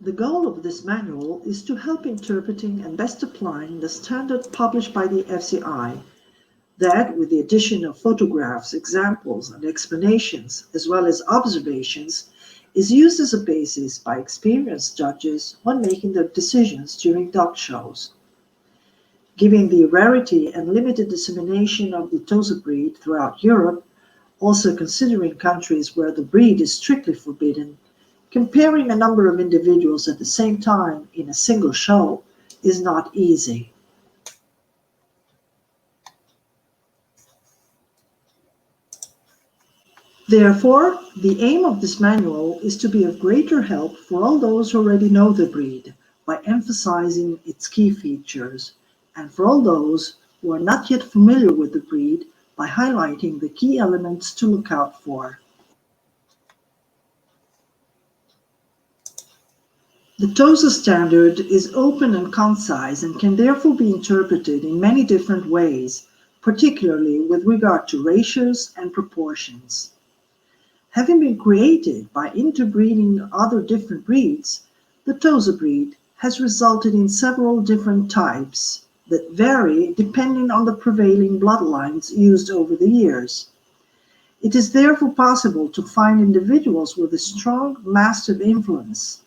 The goal of this manual is to help interpreting and best applying the standard published by the FCI, that, with the addition of photographs, examples, and explanations, as well as observations, is used as a basis by experienced judges when making their decisions during dog shows. Given the rarity and limited dissemination of the TOSA breed throughout Europe, also considering countries where the breed is strictly forbidden, comparing a number of individuals at the same time in a single show is not easy. Therefore, the aim of this manual is to be of greater help for all those who already know the breed by emphasizing its key features, and for all those who are not yet familiar with the breed by highlighting the key elements to look out for. The TOSA standard is open and concise and can therefore be interpreted in many different ways, particularly with regard to ratios and proportions. Having been created by interbreeding other different breeds, the TOSA breed has resulted in several different types that vary depending on the prevailing bloodlines used over the years. It is therefore possible to find individuals with a strong Mastiff influence,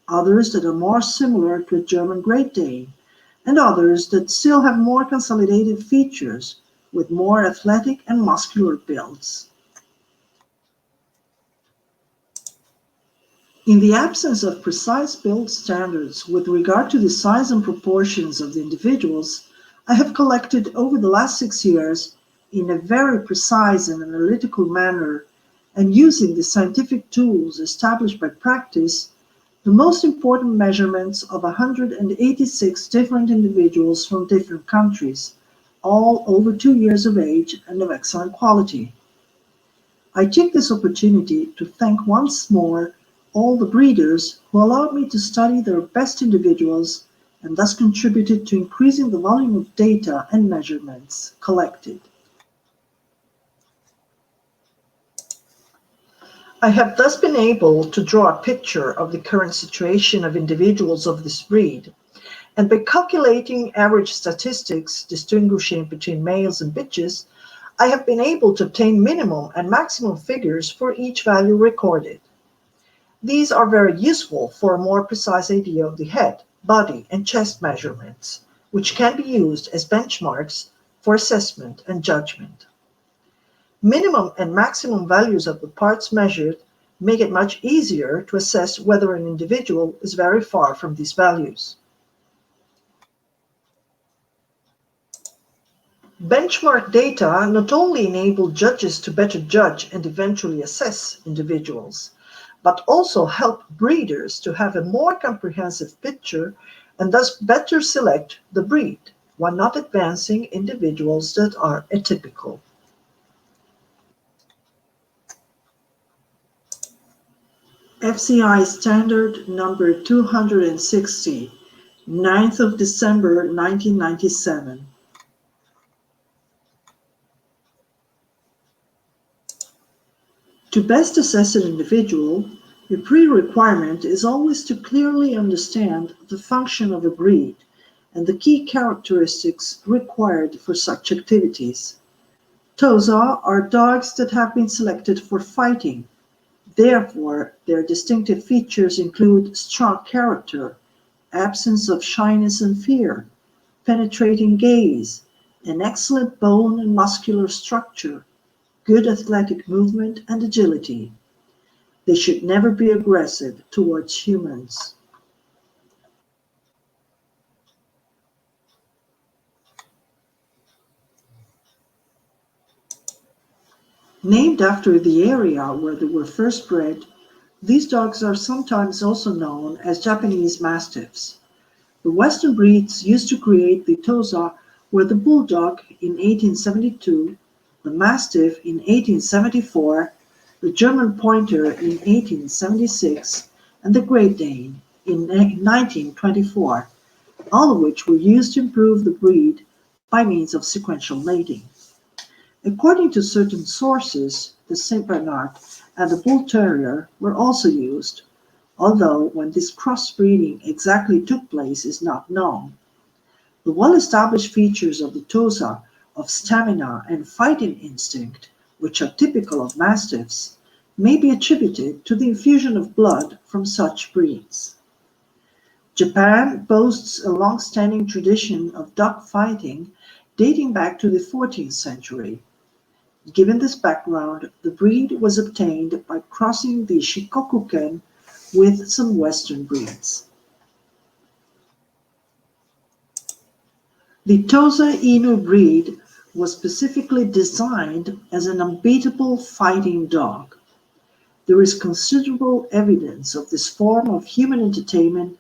others that are more similar to a German Great Dane, and others that still have more consolidated features with more athletic and muscular builds. In the absence of precise build standards with regard to the size and proportions of the individuals, I have collected over the last 6 years, in a very precise and analytical manner, and using the scientific tools established by practice, the most important measurements of 186 different individuals from different countries, all over 2 years of age and of excellent quality. I take this opportunity to thank once more all the breeders who allowed me to study their best individuals and thus contributed to increasing the volume of data and measurements collected. I have thus been able to draw a picture of the current situation of individuals of this breed, and by calculating average statistics distinguishing between males and bitches, I have been able to obtain minimum and maximum figures for each value recorded. These are very useful for a more precise idea of the head, body, and chest measurements, which can be used as benchmarks for assessment and judgment. Minimum and maximum values of the parts measured make it much easier to assess whether an individual is very far from these values. Benchmark data not only enable judges to better judge and eventually assess individuals, but also help breeders to have a more comprehensive picture and thus better select the breed, while not advancing individuals that are atypical. FCI Standard number 260, 9th of December 1997. To best assess an individual, a pre-requirement is always to clearly understand the function of a breed and the key characteristics required for such activities. TOSA are dogs that have been selected for fighting. Therefore, their distinctive features include strong character, absence of shyness and fear, penetrating gaze, an excellent bone and muscular structure, good athletic movement and agility. They should never be aggressive towards humans. Named after the area where they were first bred, these dogs are sometimes also known as Japanese Mastiffs. The Western breeds used to create the TOSA were the Bulldog in 1872, the Mastiff in 1874, the German Pointer in 1876, and the Great Dane in 1924, all of which were used to improve the breed by means of sequential mating. According to certain sources, the Saint Bernard and the Bull Terrier were also used, although when this crossbreeding exactly took place is not known. The well-established features of the TOSA of stamina and fighting instinct, which are typical of Mastiffs, may be attributed to the infusion of blood from such breeds. Japan boasts a long-standing tradition of dog fighting dating back to the 14th century. Given this background, the breed was obtained by crossing the Shikoku-ken with some Western breeds. The Tosa Inu breed was specifically designed as an unbeatable fighting dog. There is considerable evidence of this form of human entertainment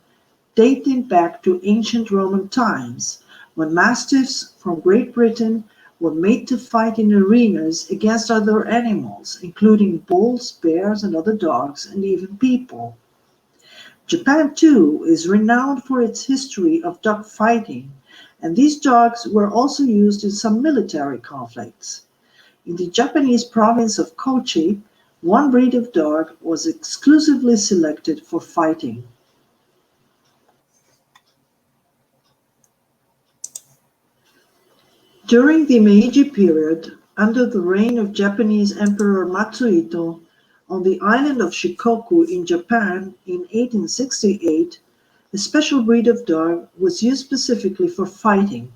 dating back to ancient Roman times, when mastiffs from Great Britain were made to fight in arenas against other animals, including bulls, bears, and other dogs, and even people. Japan, too, is renowned for its history of dog fighting, and these dogs were also used in some military conflicts. In the Japanese province of Kochi, one breed of dog was exclusively selected for fighting. During the Meiji period, under the reign of Japanese Emperor Matsuhito, on the island of Shikoku in Japan in 1868, a special breed of dog was used specifically for fighting.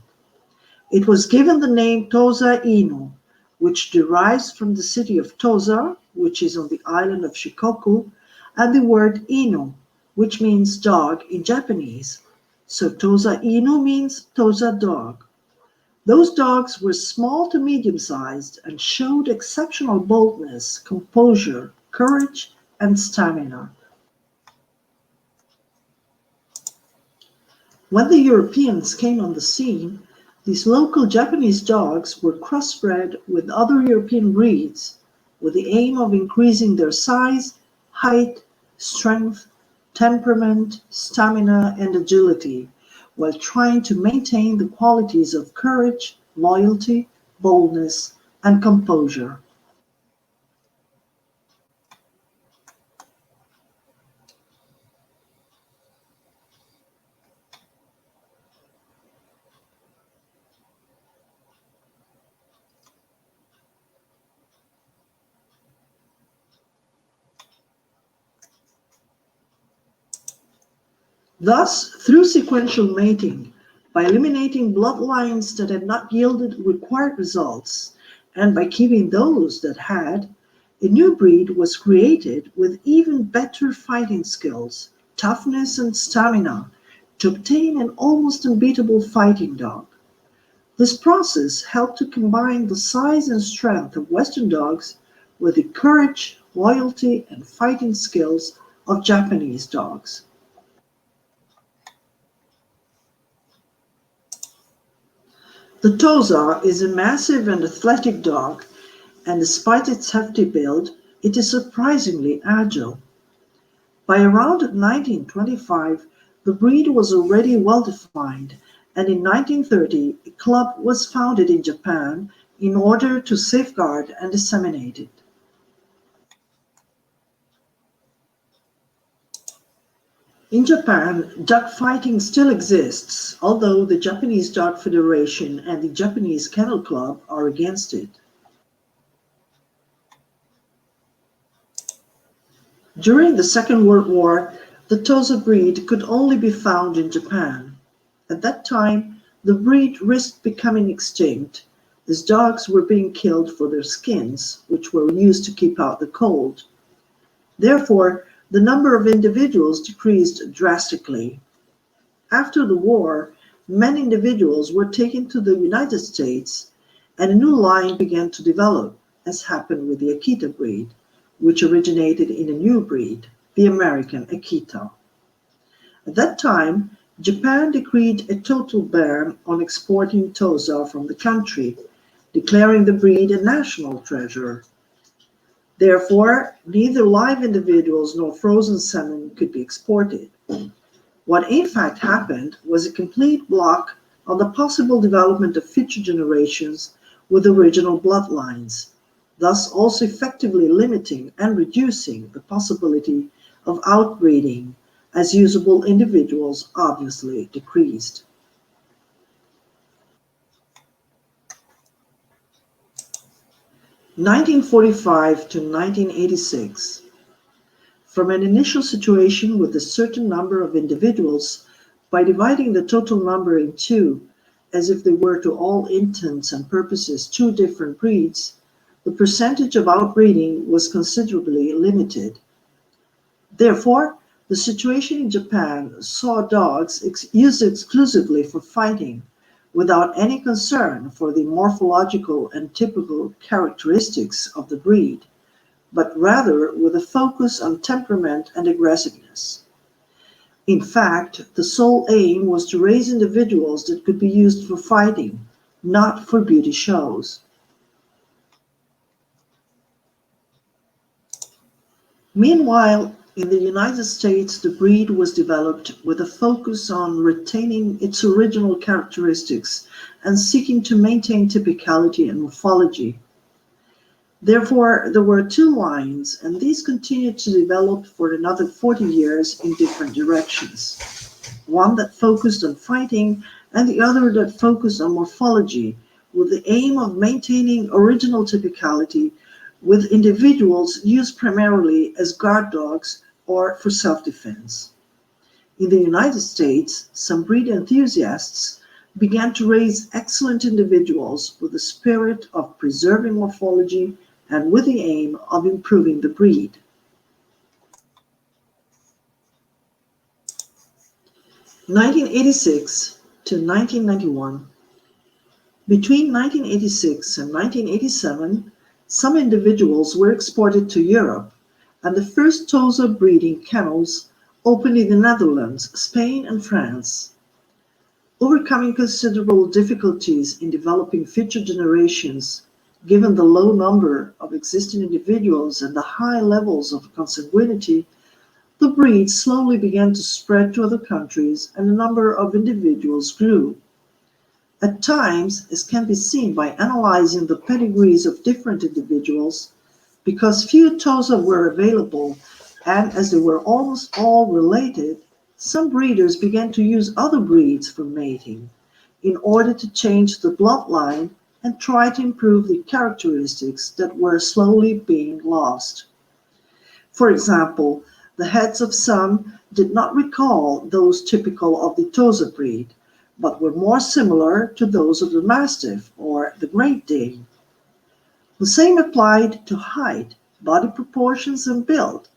It was given the name Tosa Inu, which derives from the city of Tosa, which is on the island of Shikoku, and the word Inu, which means dog in Japanese. So Tosa Inu means Tosa dog. Those dogs were small to medium-sized and showed exceptional boldness, composure, courage, and stamina. When the Europeans came on the scene, these local Japanese dogs were crossbred with other European breeds with the aim of increasing their size, height, strength, temperament, stamina, and agility, while trying to maintain the qualities of courage, loyalty, boldness, and composure. Thus, through sequential mating, by eliminating bloodlines that had not yielded required results, and by keeping those that had, a new breed was created with even better fighting skills, toughness, and stamina to obtain an almost unbeatable fighting dog. This process helped to combine the size and strength of Western dogs with the courage, loyalty, and fighting skills of Japanese dogs. The Tosa is a massive and athletic dog, and despite its hefty build, it is surprisingly agile. By around 1925, the breed was already well defined, and in 1930, a club was founded in Japan in order to safeguard and disseminate it. In Japan, dog fighting still exists, although the Japanese Dog Federation and the Japanese Kennel Club are against it. During the Second World War, the Tosa breed could only be found in Japan. At that time, the breed risked becoming extinct, as dogs were being killed for their skins, which were used to keep out the cold. Therefore, the number of individuals decreased drastically. After the war, many individuals were taken to the United States, and a new line began to develop, as happened with the Akita breed, which originated in a new breed, the American Akita. At that time, Japan decreed a total ban on exporting Tosa from the country, declaring the breed a national treasure. Therefore, neither live individuals nor frozen salmon could be exported. What in fact happened was a complete block on the possible development of future generations with original bloodlines, thus also effectively limiting and reducing the possibility of outbreeding, as usable individuals obviously decreased. (1945 to 1986). From an initial situation with a certain number of individuals, by dividing the total number in two, as if they were to all intents and purposes two different breeds, the percentage of outbreeding was considerably limited. Therefore, the situation in Japan saw dogs used exclusively for fighting, without any concern for the morphological and typical characteristics of the breed, but rather with a focus on temperament and aggressiveness. In fact, the sole aim was to raise individuals that could be used for fighting, not for beauty shows. Meanwhile, in the United States, the breed was developed with a focus on retaining its original characteristics and seeking to maintain typicality and morphology. Therefore, there were two lines, and these continued to develop for another 40 years in different directions. One that focused on fighting, and the other that focused on morphology, with the aim of maintaining original typicality, with individuals used primarily as guard dogs or for self-defense. In the United States, some breed enthusiasts began to raise excellent individuals with the spirit of preserving morphology and with the aim of improving the breed. (1986 to 1991). Between 1986 and 1987, some individuals were exported to Europe, and the first TOSA breeding kennels opened in the Netherlands, Spain, and France. Overcoming considerable difficulties in developing future generations, given the low number of existing individuals and the high levels of consanguinity, the breed slowly began to spread to other countries and the number of individuals grew. At times, as can be seen by analyzing the pedigrees of different individuals, because few TOSA were available and as they were almost all related, some breeders began to use other breeds for mating in order to change the bloodline and try to improve the characteristics that were slowly being lost. For example, the heads of some did not recall those typical of the TOSA breed, but were more similar to those of the Mastiff or the Great Dane. The same applied to height, body proportions, and build.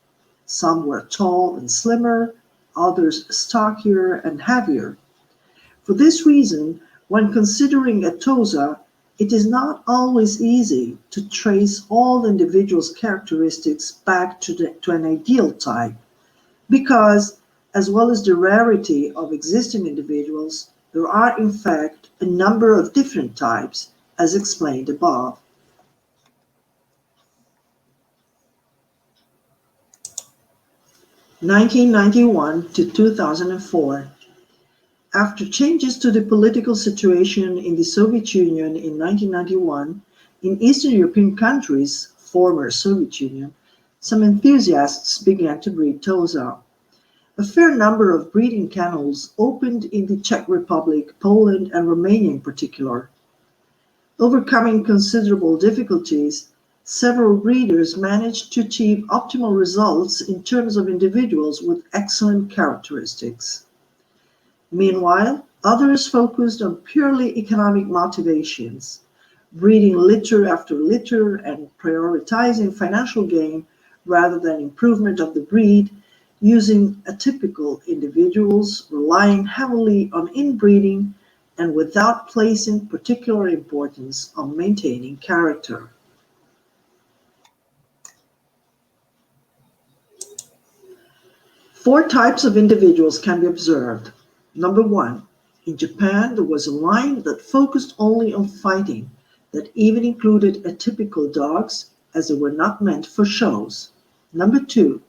Some were tall and slimmer, others stockier and heavier. For this reason, when considering a TOSA, it is not always easy to trace all the individual's characteristics back to an ideal type, because, as well as the rarity of existing individuals, there are in fact a number of different types, as explained above. (1991 to 2004). After changes to the political situation in the Soviet Union in 1991, in Eastern European countries, former Soviet Union, some enthusiasts began to breed TOSA. A fair number of breeding kennels opened in the Czech Republic, Poland, and Romania in particular. Overcoming considerable difficulties, several breeders managed to achieve optimal results in terms of individuals with excellent characteristics. Meanwhile, others focused on purely economic motivations, breeding litter after litter and prioritizing financial gain rather than improvement of the breed, using atypical individuals, relying heavily on inbreeding, and without placing particular importance on maintaining character. Four types of individuals can be observed. Number one, in Japan, there was a line that focused only on fighting, that even included atypical dogs, as they were not meant for shows. Number two,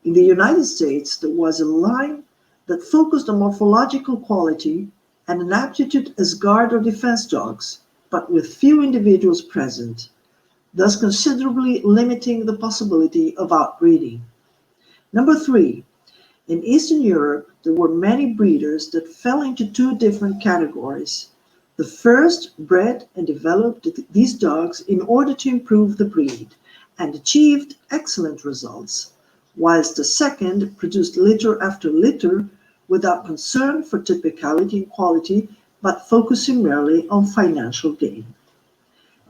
in the United States, there was a line that focused on morphological quality and an aptitude as guard or defense dogs, but with few individuals present, thus considerably limiting the possibility of outbreeding. Number 3, in Eastern Europe, there were many breeders that fell into two different categories. The first bred and developed these dogs in order to improve the breed and achieved excellent results, whilst the second produced litter after litter without concern for typicality and quality, but focusing merely on financial gain.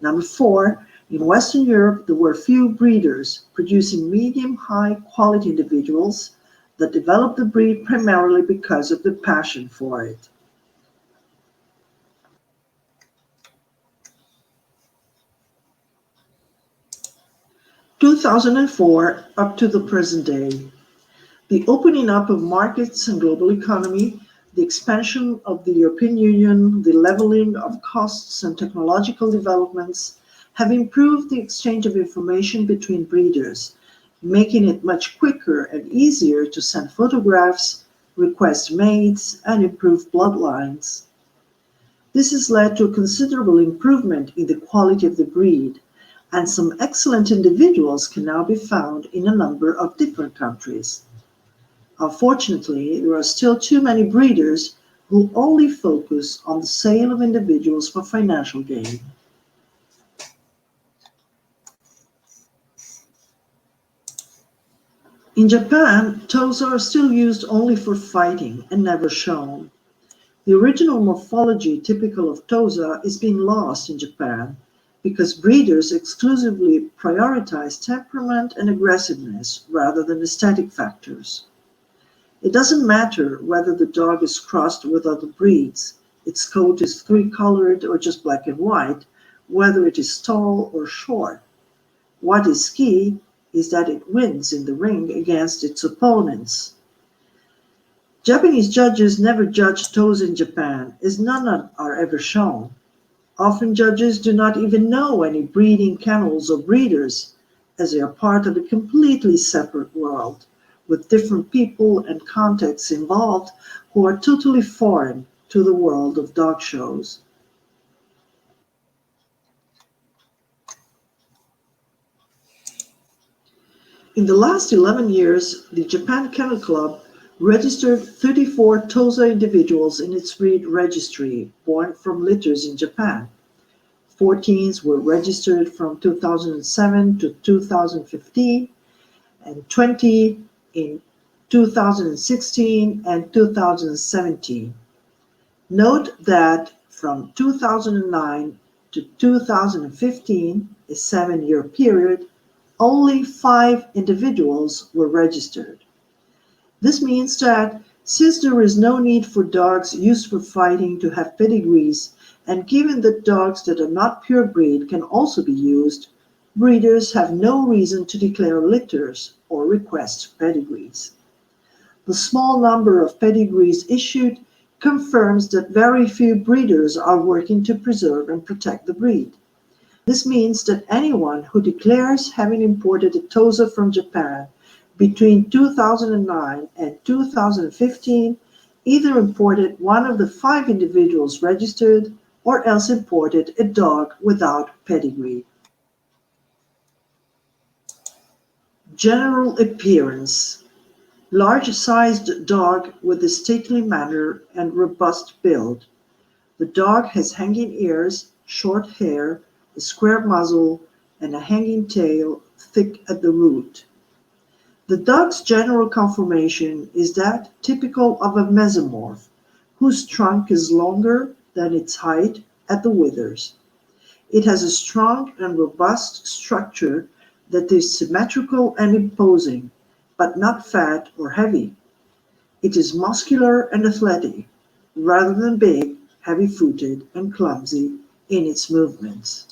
Number 4, in Western Europe, there were few breeders producing medium-high quality individuals that developed the breed primarily because of the passion for it. In 2004 up to the present day, the opening up of markets and global economy, the expansion of the European Union, the leveling of costs and technological developments have improved the exchange of information between breeders, making it much quicker and easier to send photographs, request mates, and improve bloodlines. This has led to a considerable improvement in the quality of the breed, and some excellent individuals can now be found in a number of different countries. Unfortunately, there are still too many breeders who only focus on the sale of individuals for financial gain. In Japan, TOSA are still used only for fighting and never shown. The original morphology typical of TOSA is being lost in Japan because breeders exclusively prioritize temperament and aggressiveness rather than aesthetic factors. It doesn't matter whether the dog is crossed with other breeds, its coat is three-colored or just black and white, whether it is tall or short. What is key is that it wins in the ring against its opponents. Japanese judges never judge TOSA in Japan, as none are ever shown. Often judges do not even know any breeding kennels or breeders, as they are part of a completely separate world, with different people and contexts involved who are totally foreign to the world of dog shows. In the last 11 years, the Japan Kennel Club registered 34 TOSA individuals in its breed registry born from litters in Japan. 14 were registered from 2007 to 2015, and 20 in 2016 and 2017. Note that from 2009 to 2015, a 7-year period, only 5 individuals were registered. This means that since there is no need for dogs used for fighting to have pedigrees, and given that dogs that are not pure breed can also be used, breeders have no reason to declare litters or request pedigrees. The small number of pedigrees issued confirms that very few breeders are working to preserve and protect the breed. This means that anyone who declares having imported a TOSA from Japan between 2009 and 2015 either imported one of the 5 individuals registered or else imported a dog without pedigree. General appearance. Large-sized dog with a stately manner and robust build. The dog has hanging ears, short hair, a square muzzle, and a hanging tail thick at the root. The dog's general conformation is that typical of a mesomorph, whose trunk is longer than its height at the withers. It has a strong and robust structure that is symmetrical and imposing, but not fat or heavy. It is muscular and athletic, rather than big, heavy-footed, and clumsy in its movements.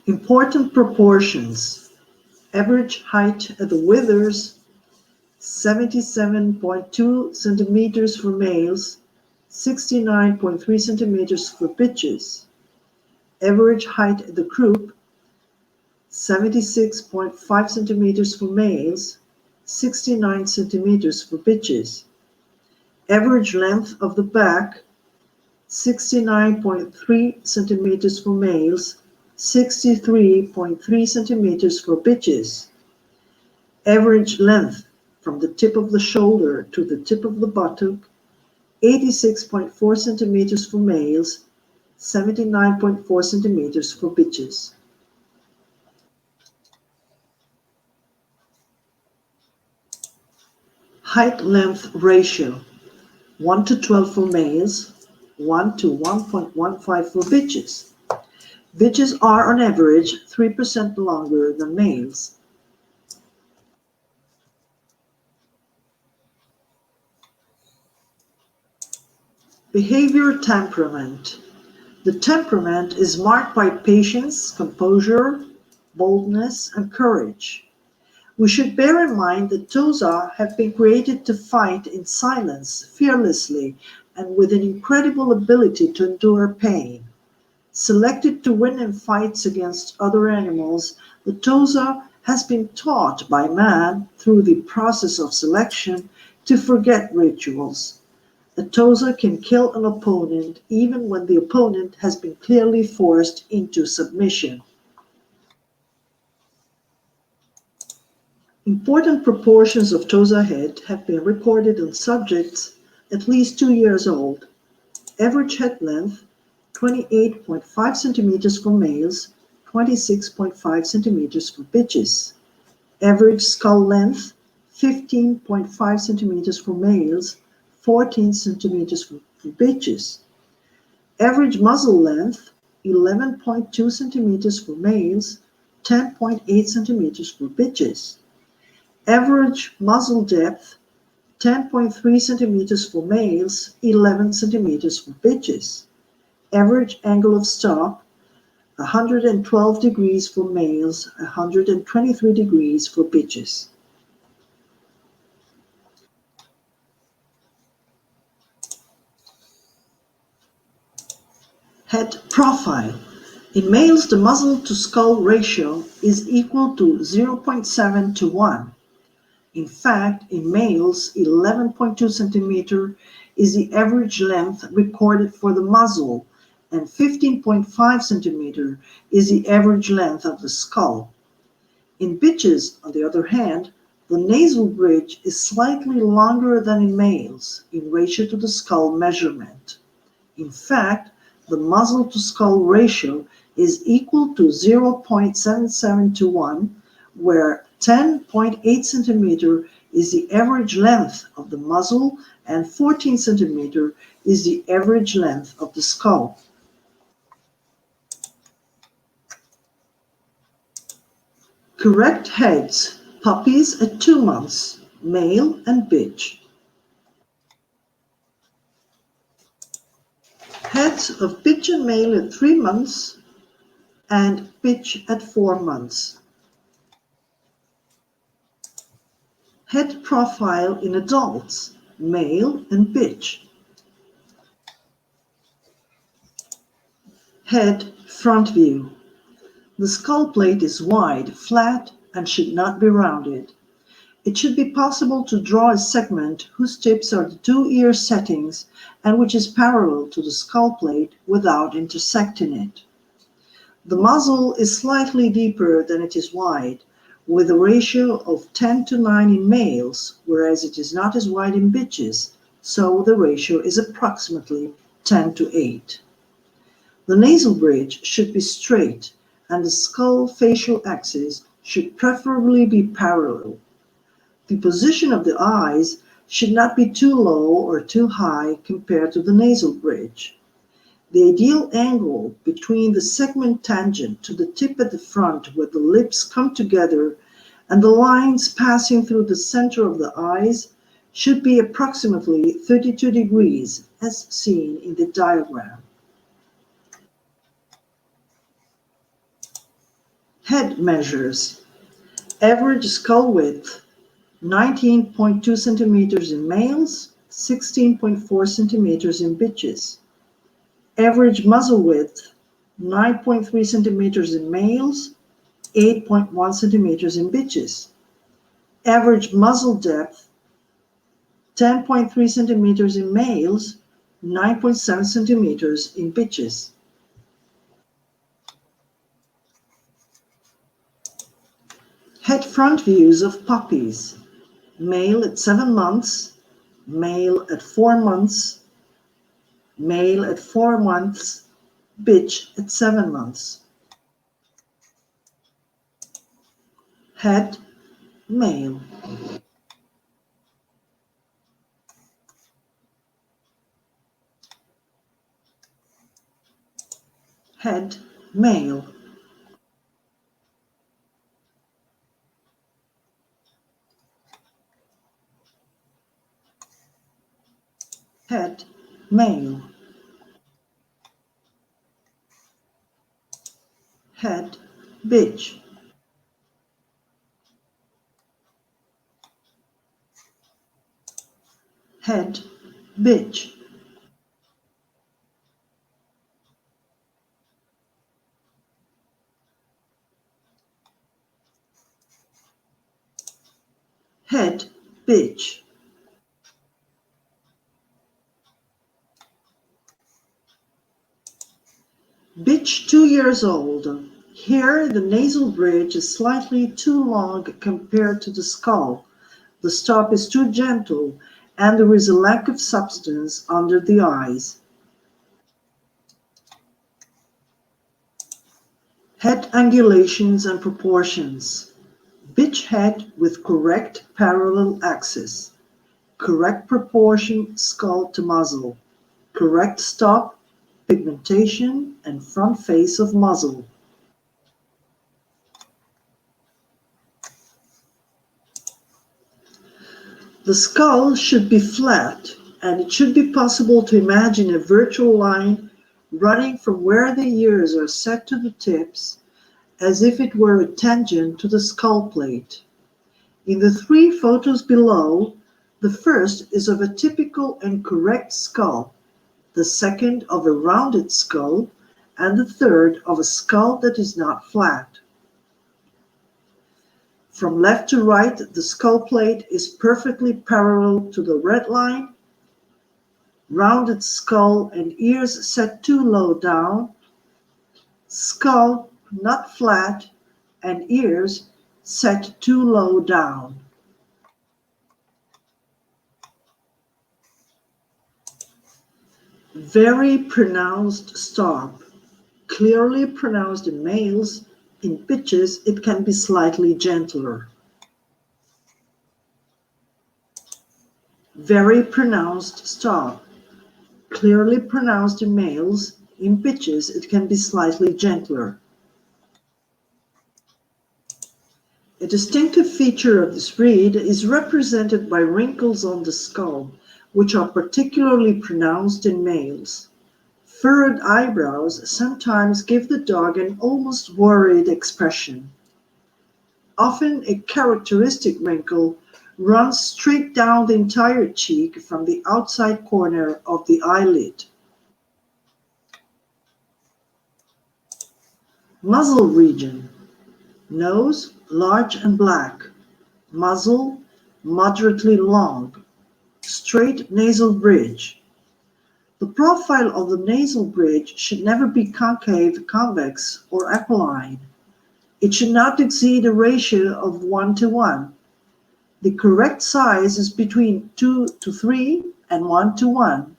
Important proportions. Average height at the withers, 77.2 centimeters for males, 69.3 centimeters for bitches. Average height at the croup, 76.5 centimeters for males, 69 centimeters for bitches. Average length of the back, 69.3 centimeters for males, 63.3 centimeters for bitches. Average length from the tip of the shoulder to the tip of the buttock, 86.4 centimeters for males, 79.4 centimeters for bitches. Height-length ratio, 1 to 12 for males, 1 to 1.15 for bitches. Bitches are on average 3% longer than males. Behavior temperament. The temperament is marked by patience, composure, boldness, and courage. We should bear in mind that TOSA have been created to fight in silence, fearlessly, and with an incredible ability to endure pain. Selected to win in fights against other animals, the TOSA has been taught by man through the process of selection to forget rituals. A TOSA can kill an opponent even when the opponent has been clearly forced into submission. Important proportions of TOSA head have been recorded on subjects at least 2 years old. Average head length, 28.5 centimeters for males, 26.5 centimeters for bitches. Average skull length, 15.5 centimeters for males, 14 centimeters for bitches. Average muzzle length, 11.2 centimeters for males, 10.8 centimeters for bitches. Average muzzle depth, 10.3 centimeters for males, 11 centimeters for bitches. Average angle of stop, 112 degrees for males, 123 degrees for bitches. Head profile. In males, the muzzle to skull ratio is equal to 0.7 to 1. In fact, in males, 11.2 centimeter is the average length recorded for the muzzle, and 15.5 centimeter is the average length of the skull. In bitches, on the other hand, the nasal bridge is slightly longer than in males in ratio to the skull measurement. In fact, the muzzle to skull ratio is equal to 0.77 to 1, where 10.8 centimeter is the average length of the muzzle and 14 centimeter is the average length of the skull. Correct heads, puppies at 2 months, male and bitch. Heads of bitch and male at 3 months and bitch at 4 months. Head profile in adults, male and bitch. Head front view. The skull plate is wide, flat, and should not be rounded. It should be possible to draw a segment whose tips are the 2 ear settings and which is parallel to the skull plate without intersecting it. The muzzle is slightly deeper than it is wide, with a ratio of 10 to 9 in males, whereas it is not as wide in bitches, so the ratio is approximately 10 to 8. The nasal bridge should be straight, and the skull facial axis should preferably be parallel. The position of the eyes should not be too low or too high compared to the nasal bridge. The ideal angle between the segment tangent to the tip at the front where the lips come together and the lines passing through the center of the eyes should be approximately 32 degrees as seen in the diagram. Head measures. Average skull width, 19.2 centimeters in males, 16.4 centimeters in bitches. Average muzzle width, 9.3 centimeters in males, 8.1 centimeters in bitches. Average muzzle depth, 10.3 centimeters in males, 9.7 centimeters in bitches. Head front views of puppies. Male at 7 months, male at 4 months, male at 4 months, bitch at 7 months. Head, male. Head, male. Head, male. Head, bitch. Head, bitch. Head, bitch. Bitch 2 years old. Here, the nasal bridge is slightly too long compared to the skull. The stop is too gentle, and there is a lack of substance under the eyes. Head angulations and proportions. Bitch head with correct parallel axis. Correct proportion skull to muzzle. Correct stop, pigmentation, and front face of muzzle. The skull should be flat, and it should be possible to imagine a virtual line running from where the ears are set to the tips, as if it were a tangent to the skull plate. In the 3 photos below, the first is of a typical and correct skull, the second of a rounded skull, and the third of a skull that is not flat. From left to right, the skull plate is perfectly parallel to the red line. Rounded skull and ears set too low down. Skull not flat and ears set too low down. Very pronounced stop. Clearly pronounced in males. In bitches, it can be slightly gentler. Very pronounced stop. Clearly pronounced in males. In bitches, it can be slightly gentler. A distinctive feature of this breed is represented by wrinkles on the skull, which are particularly pronounced in males. Furrowed eyebrows sometimes give the dog an almost worried expression. Often a characteristic wrinkle runs straight down the entire cheek from the outside corner of the eyelid. Muzzle region. Nose large and black. Muzzle moderately long. Straight nasal bridge. The profile of the nasal bridge should never be concave, convex, or aquiline. It should not exceed a ratio of 1 to 1. The correct size is between 2 to 3 and 1 to 1.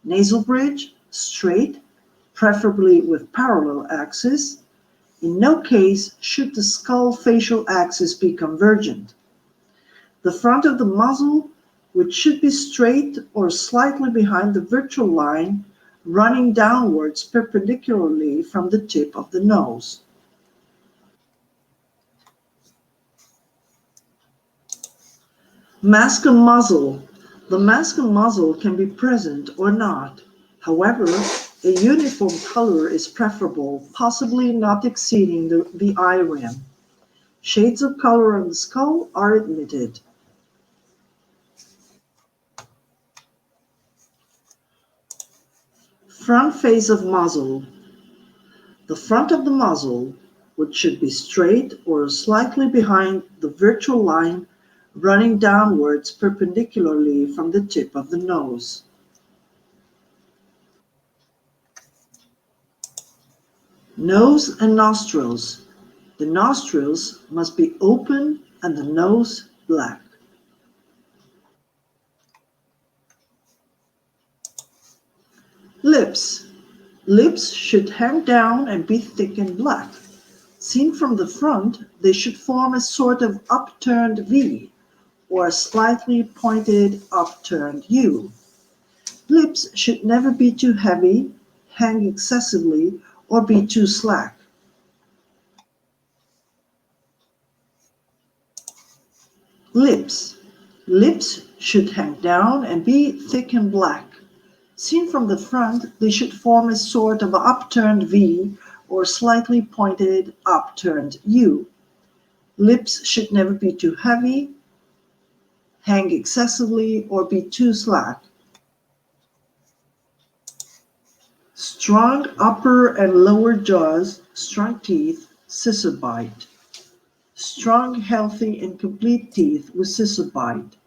Nasal bridge, straight, preferably with parallel axis. In no case should the skull facial axis be convergent. The front of the muzzle, which should be straight or slightly behind the virtual line, running downwards perpendicularly from the tip of the nose. Mask and muzzle. The mask and muzzle can be present or not. However, a uniform color is preferable, possibly not exceeding the eye rim. Shades of color on the skull are admitted. Front face of muzzle. The front of the muzzle, which should be straight or slightly behind the virtual line, running downwards perpendicularly from the tip of the nose. Nose and nostrils. The nostrils must be open and the nose black. Lips. Lips should hang down and be thick and black. Seen from the front, they should form a sort of upturned V or a slightly pointed upturned U. Lips should never be too heavy, hang excessively, or be too slack. Lips. Lips should hang down and be thick and black. Seen from the front, they should form a sort of upturned V or slightly pointed upturned U. Lips should never be too heavy, hang excessively, or be too slack. Strong upper and lower jaws, strong teeth, scissor bite. Strong, healthy, and complete teeth with scissor bite.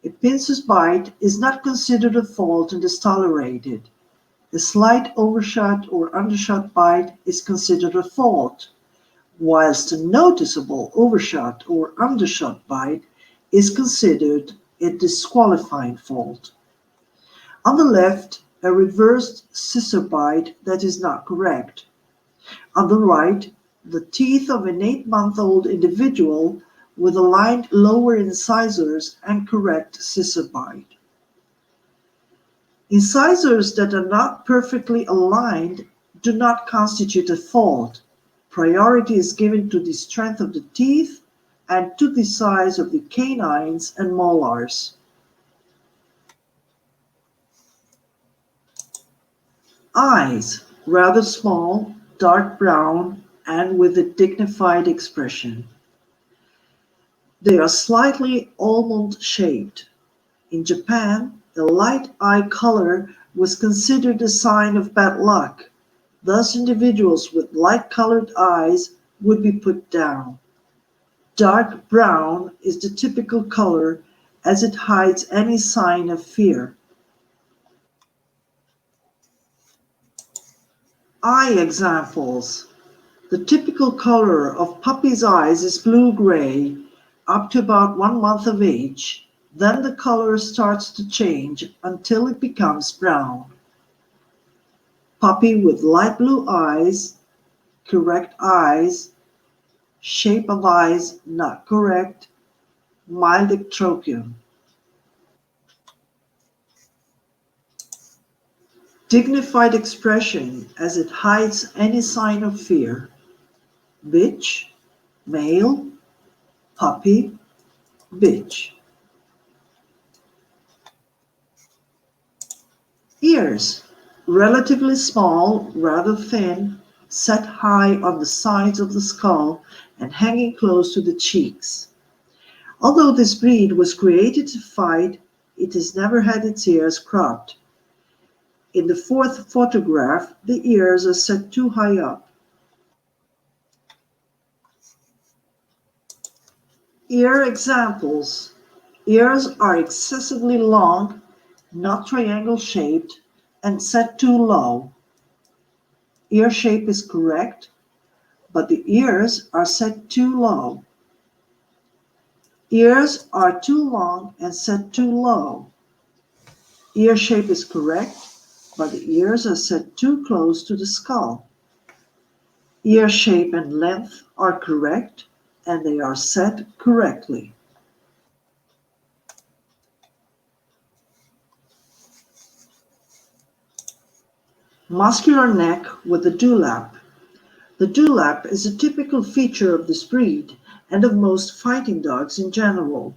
A pincer's bite is not considered a fault and is tolerated. A slight overshot or undershot bite is considered a fault, whilst a noticeable overshot or undershot bite is considered a disqualifying fault. On the left, a reversed scissor bite that is not correct. On the right, the teeth of an 8-month-old individual with aligned lower incisors and correct scissor bite. Incisors that are not perfectly aligned do not constitute a fault. Priority is given to the strength of the teeth and to the size of the canines and molars. Eyes, rather small, dark brown, and with a dignified expression. They are slightly almond-shaped. In Japan, a light eye color was considered a sign of bad luck. Thus, individuals with light-colored eyes would be put down. Dark brown is the typical color as it hides any sign of fear. Eye examples. The typical color of puppy's eyes is blue-gray up to about 1 month of age. Then the color starts to change until it becomes brown. Puppy with light blue eyes, correct eyes, shape of eyes not correct, mild ectropion. Dignified expression as it hides any sign of fear. Bitch, male, puppy, bitch. Ears, relatively small, rather thin, set high on the sides of the skull and hanging close to the cheeks. Although this breed was created to fight, it has never had its ears cropped. In the fourth photograph, the ears are set too high up. Ear examples. Ears are excessively long, not triangle-shaped, and set too low. Ear shape is correct, but the ears are set too low. Ears are too long and set too low. Ear shape is correct, but the ears are set too close to the skull. Ear shape and length are correct, and they are set correctly. Muscular neck with the dewlap. The dewlap is a typical feature of this breed and of most fighting dogs in general.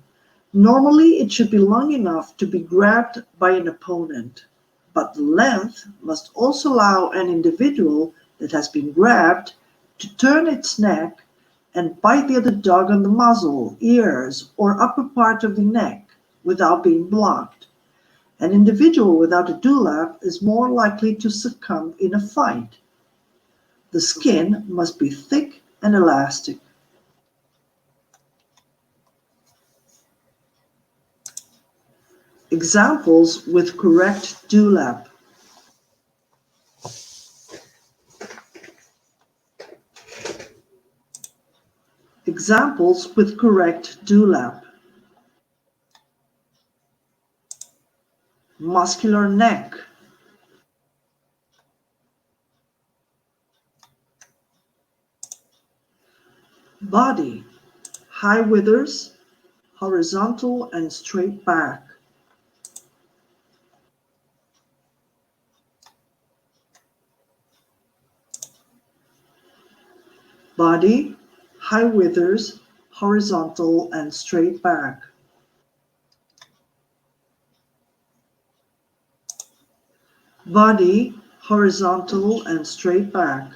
Normally, it should be long enough to be grabbed by an opponent, but the length must also allow an individual that has been grabbed to turn its neck and bite the other dog on the muzzle, ears, or upper part of the neck without being blocked. An individual without a dewlap is more likely to succumb in a fight. The skin must be thick and elastic. Examples with correct dewlap. Examples with correct dewlap. Muscular neck. Body. High withers, horizontal and straight back. Body, high withers, horizontal and straight back. Body, horizontal and straight back.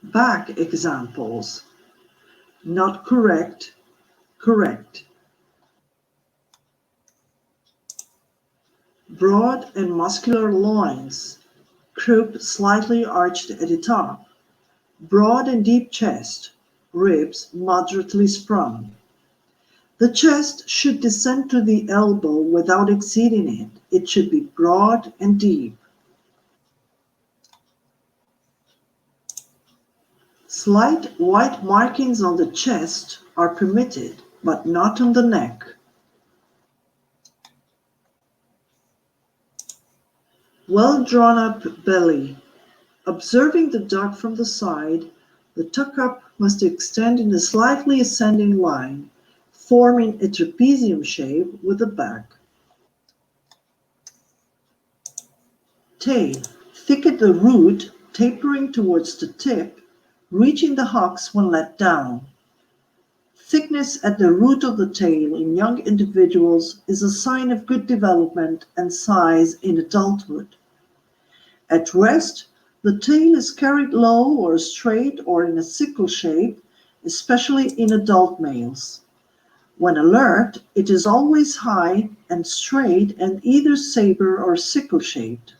Back examples. Not correct, correct. Broad and muscular loins, croup slightly arched at the top. Broad and deep chest, ribs moderately sprung. The chest should descend to the elbow without exceeding it. It should be broad and deep. Slight white markings on the chest are permitted, but not on the neck. Well drawn up belly. Observing the duck from the side, the tuck up must extend in a slightly ascending line, forming a trapezium shape with the back. Tail. Thick at the root, tapering towards the tip, reaching the hocks when let down. Thickness at the root of the tail in young individuals is a sign of good development and size in adulthood. At rest, the tail is carried low or straight or in a sickle shape, especially in adult males. When alert, it is always high and straight and either saber or sickle shaped.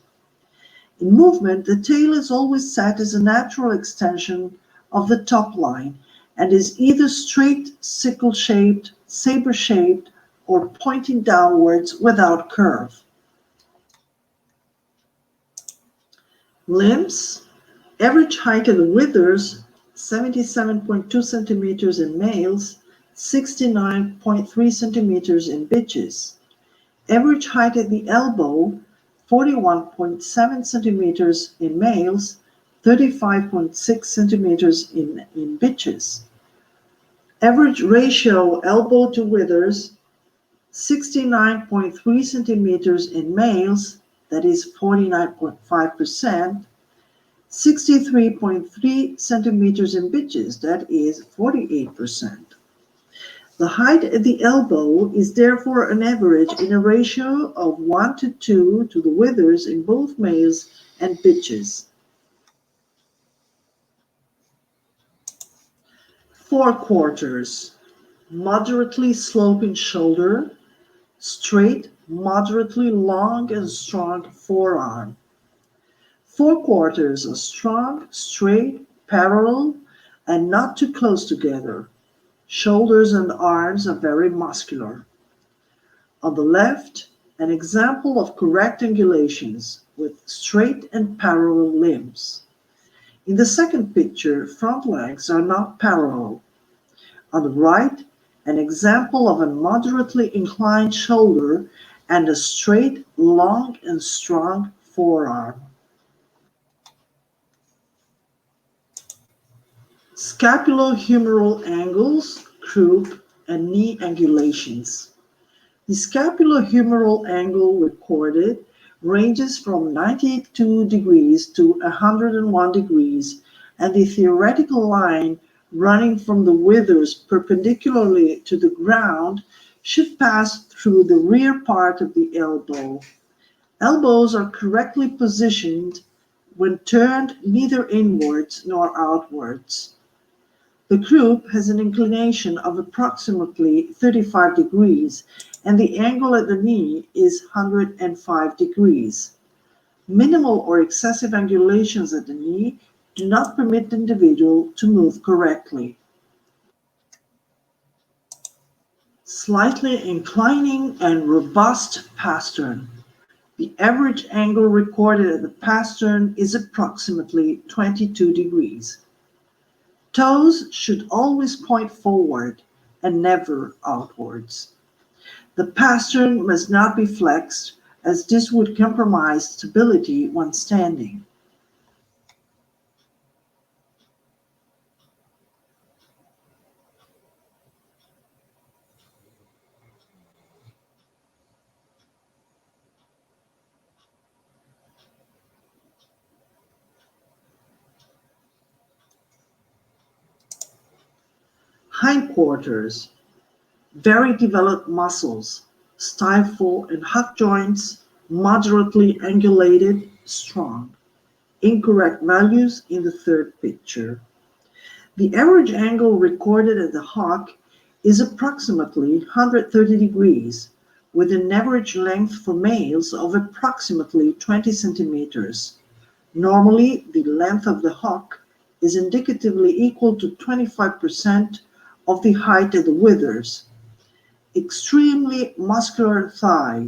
In movement, the tail is always set as a natural extension of the top line and is either straight, sickle-shaped, saber-shaped, or pointing downwards without curve. Limbs. Average height of the withers, 77.2 centimeters in males, 69.3 centimeters in bitches. Average height at the elbow, 41.7 centimeters in males, 35.6 centimeters in bitches. Average ratio elbow to withers, 69.3 centimeters in males, that is 49.5%, 63.3 centimeters in bitches, that is 48%. The height at the elbow is therefore an average in a ratio of 1:2 to the withers in both males and bitches. Forequarters. Moderately sloping shoulder, straight, moderately long and strong forearm. Forequarters are strong, straight, parallel, and not too close together. Shoulders and arms are very muscular. On the left, an example of correct angulations with straight and parallel limbs. In the second picture, front legs are not parallel. On the right, an example of a moderately inclined shoulder and a straight, long, and strong forearm. Scapulo-humeral angles, croup, and knee angulations. The scapulo-humeral angle recorded ranges from 92 degrees to 101 degrees, and the theoretical line running from the withers perpendicularly to the ground should pass through the rear part of the elbow. Elbows are correctly positioned when turned neither inwards nor outwards. The croup has an inclination of approximately 35 degrees, and the angle at the knee is 105 degrees. Minimal or excessive angulations at the knee do not permit the individual to move correctly. Slightly inclining and robust pastern. The average angle recorded at the pastern is approximately 22 degrees. Toes should always point forward and never outwards. The pastern must not be flexed, as this would compromise stability when standing. Hindquarters, very developed muscles, stifle and hug joints, moderately angulated, strong. Incorrect values in the third picture. The average angle recorded at the hock is approximately 130 degrees, with an average length for males of approximately 20 centimeters. Normally, the length of the hock is indicatively equal to 25% of the height at the withers. Extremely muscular thigh,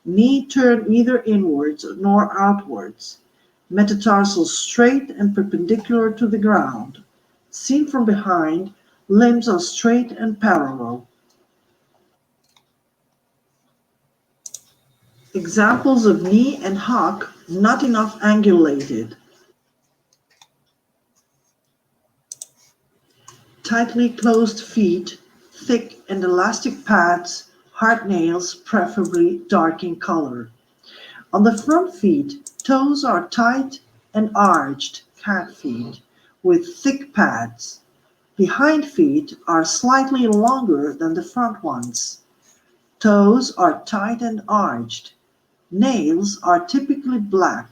knee turned neither inwards nor outwards, metatarsals straight and perpendicular to the ground. Seen from behind, limbs are straight and parallel. Examples of knee and hock not enough angulated. Tightly closed feet, thick and elastic pads, hard nails, preferably dark in color. On the front feet, toes are tight and arched, cat feet, with thick pads. The hind feet are slightly longer than the front ones. Toes are tight and arched. Nails are typically black.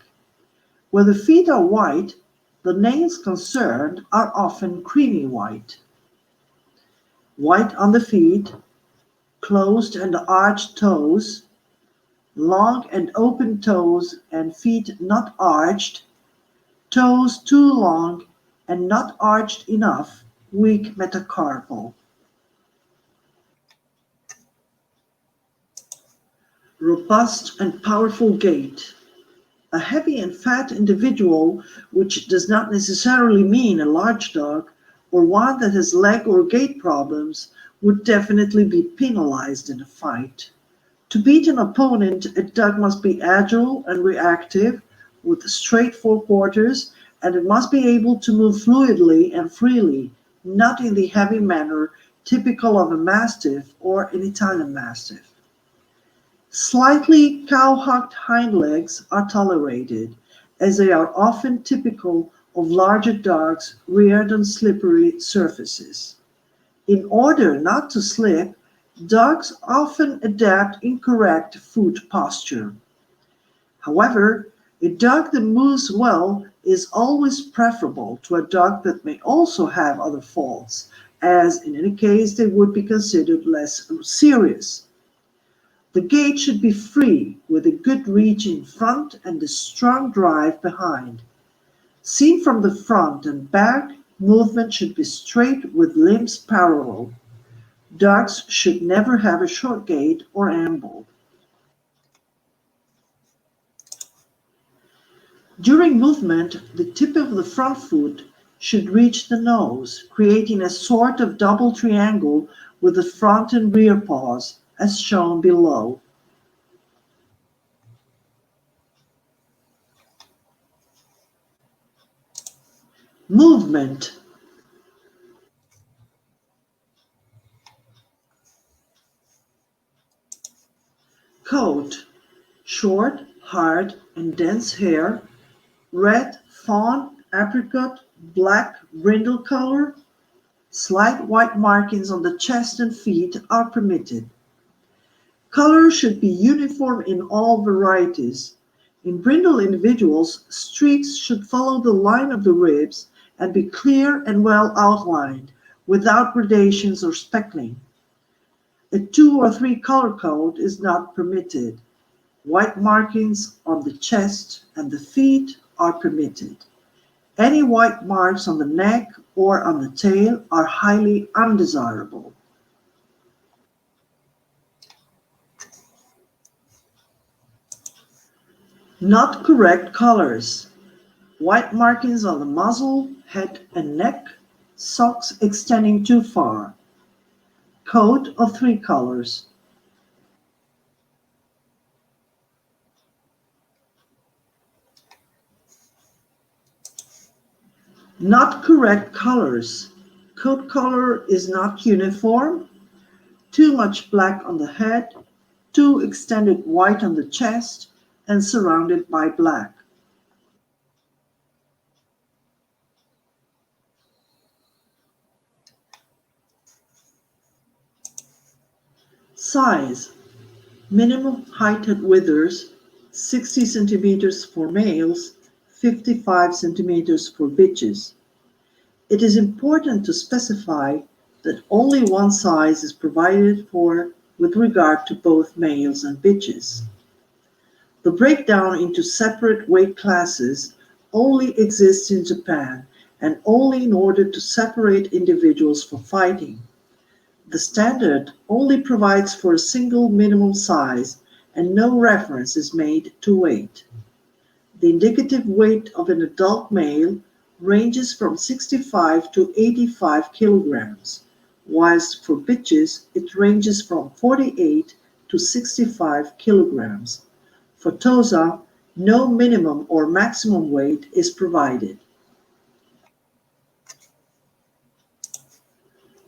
Where the feet are white, the nails concerned are often creamy white. White on the feet, closed and arched toes, long and open toes and feet not arched, toes too long and not arched enough, weak metacarpal. Robust and powerful gait. A heavy and fat individual, which does not necessarily mean a large dog, or one that has leg or gait problems, would definitely be penalized in a fight. To beat an opponent, a dog must be agile and reactive, with straight forequarters, and it must be able to move fluidly and freely, not in the heavy manner typical of a Mastiff or an Italian Mastiff. Slightly cow-hocked hind legs are tolerated, as they are often typical of larger dogs reared on slippery surfaces. In order not to slip, dogs often adapt incorrect foot posture. However, a dog that moves well is always preferable to a dog that may also have other faults, as in any case they would be considered less serious. The gait should be free, with a good reach in front and a strong drive behind. Seen from the front and back, movement should be straight with limbs parallel. Dogs should never have a short gait or amble. During movement, the tip of the front foot should reach the nose, creating a sort of double triangle with the front and rear paws, as shown below. Movement. Coat. Short, hard, and dense hair, red, fawn, apricot, black brindle color. Slight white markings on the chest and feet are permitted. Color should be uniform in all varieties. In brindle individuals, streaks should follow the line of the ribs and be clear and well outlined, without gradations or speckling. A 2 or 3 color code is not permitted. White markings on the chest and the feet are permitted. Any white marks on the neck or on the tail are highly undesirable. Not correct colors. White markings on the muzzle, head, and neck, socks extending too far, coat of 3 colors. Not correct colors. Coat color is not uniform, too much black on the head, too extended white on the chest, and surrounded by black. Size. Minimum height at withers, 60 centimeters for males, 55 centimeters for bitches. It is important to specify that only one size is provided for with regard to both males and bitches. The breakdown into separate weight classes only exists in Japan and only in order to separate individuals for fighting. The standard only provides for a single minimum size and no reference is made to weight. The indicative weight of an adult male ranges from 65 to 85 kilograms, whilst for bitches it ranges from 48 to 65 kilograms. For TOSA, no minimum or maximum weight is provided.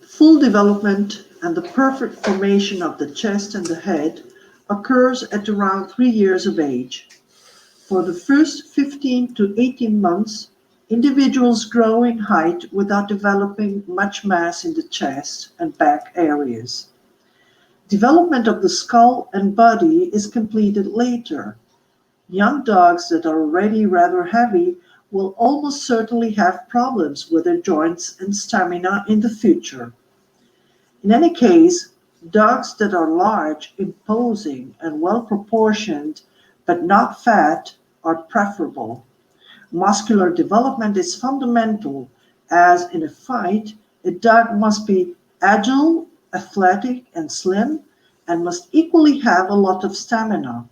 Full development and the perfect formation of the chest and the head occurs at around 3 years of age. For the first 15 to 18 months, individuals grow in height without developing much mass in the chest and back areas. Development of the skull and body is completed later. Young dogs that are already rather heavy will almost certainly have problems with their joints and stamina in the future. In any case, dogs that are large, imposing, and well proportioned, but not fat, are preferable. Muscular development is fundamental, as in a fight, a dog must be agile, athletic, and slim, and must equally have a lot of stamina.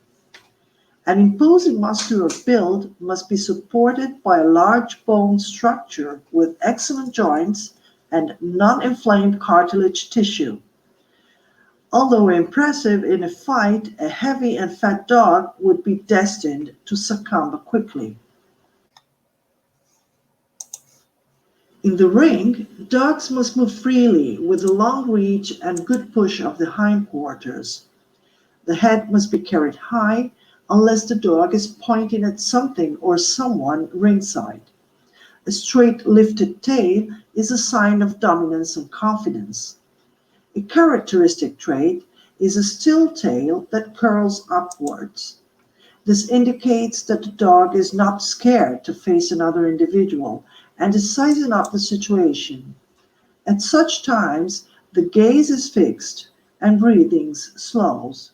An imposing muscular build must be supported by a large bone structure with excellent joints and non-inflamed cartilage tissue. Although impressive in a fight, a heavy and fat dog would be destined to succumb quickly. In the ring, dogs must move freely with a long reach and good push of the hindquarters. The head must be carried high unless the dog is pointing at something or someone ringside. A straight lifted tail is a sign of dominance and confidence. A characteristic trait is a still tail that curls upwards. This indicates that the dog is not scared to face another individual and is sizing up the situation. At such times, the gaze is fixed and breathing slows.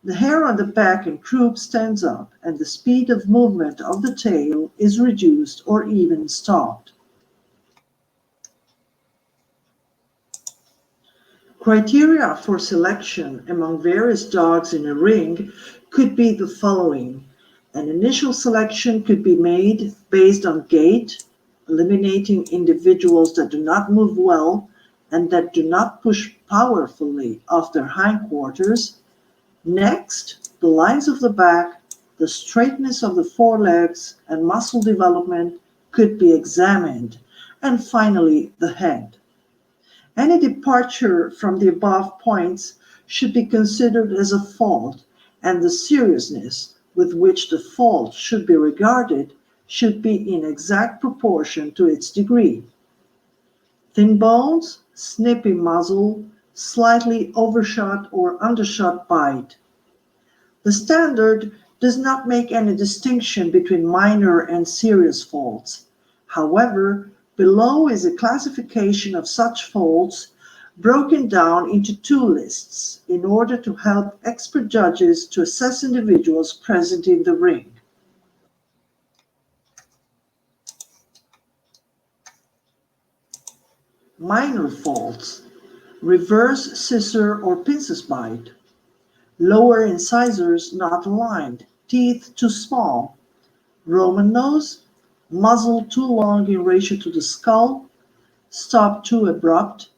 The hair on the back and croup stands up and the speed of movement of the tail is reduced or even stopped. Criteria for selection among various dogs in a ring could be the following. An initial selection could be made based on gait, eliminating individuals that do not move well and that do not push powerfully off their hindquarters. Next, the lines of the back, the straightness of the forelegs, and muscle development could be examined. And finally, the head. Any departure from the above points should be considered as a fault, and the seriousness with which the fault should be regarded should be in exact proportion to its degree. Thin bones, snippy muzzle, slightly overshot or undershot bite. The standard does not make any distinction between minor and serious faults. However, below is a classification of such faults broken down into 2 lists in order to help expert judges to assess individuals present in the ring. Minor faults: reverse scissor or pincers bite, lower incisors not aligned, teeth too small, Roman nose, muzzle too long in ratio to the skull, stop too abrupt,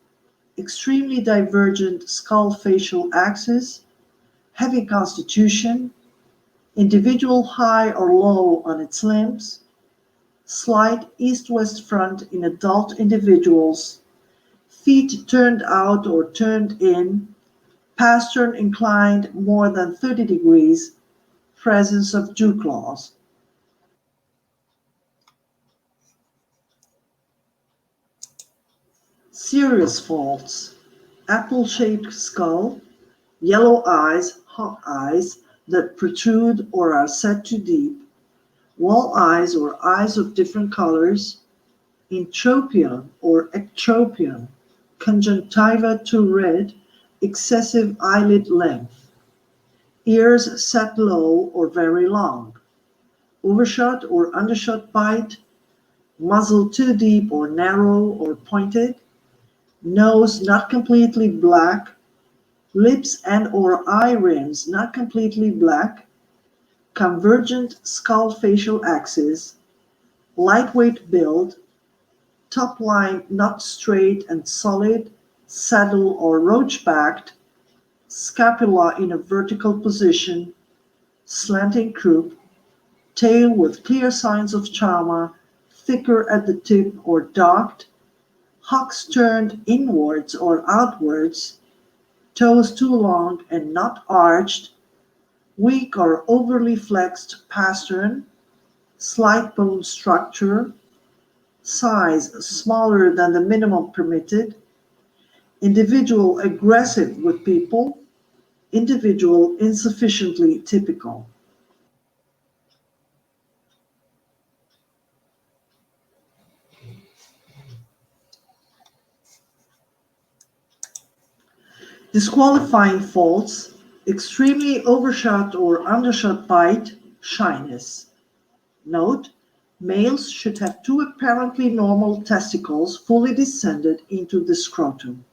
extremely divergent skull facial axis, heavy constitution, individual high or low on its limbs, slight east-west front in adult individuals, feet turned out or turned in, pastern inclined more than 30 degrees, presence of dew claws. Serious faults: apple-shaped skull, yellow eyes, hawk eyes that protrude or are set too deep, wall eyes or eyes of different colors, entropion or ectropion, conjunctiva too red, excessive eyelid length, ears set low or very long, overshot or undershot bite, muzzle too deep or narrow or pointed, nose not completely black, lips and or eye rims not completely black, convergent skull facial axis, lightweight build, top line not straight and solid, saddle or roach-backed, scapula in a vertical position, slanting croup, tail with clear signs of trauma, thicker at the tip or docked, hocks turned inwards or outwards, toes too long and not arched, weak or overly flexed pastern, slight bone structure, size smaller than the minimum permitted, individual aggressive with people, individual insufficiently typical. Disqualifying faults: extremely overshot or undershot bite, shyness. Note: males should have two apparently normal testicles fully descended into the scrotum.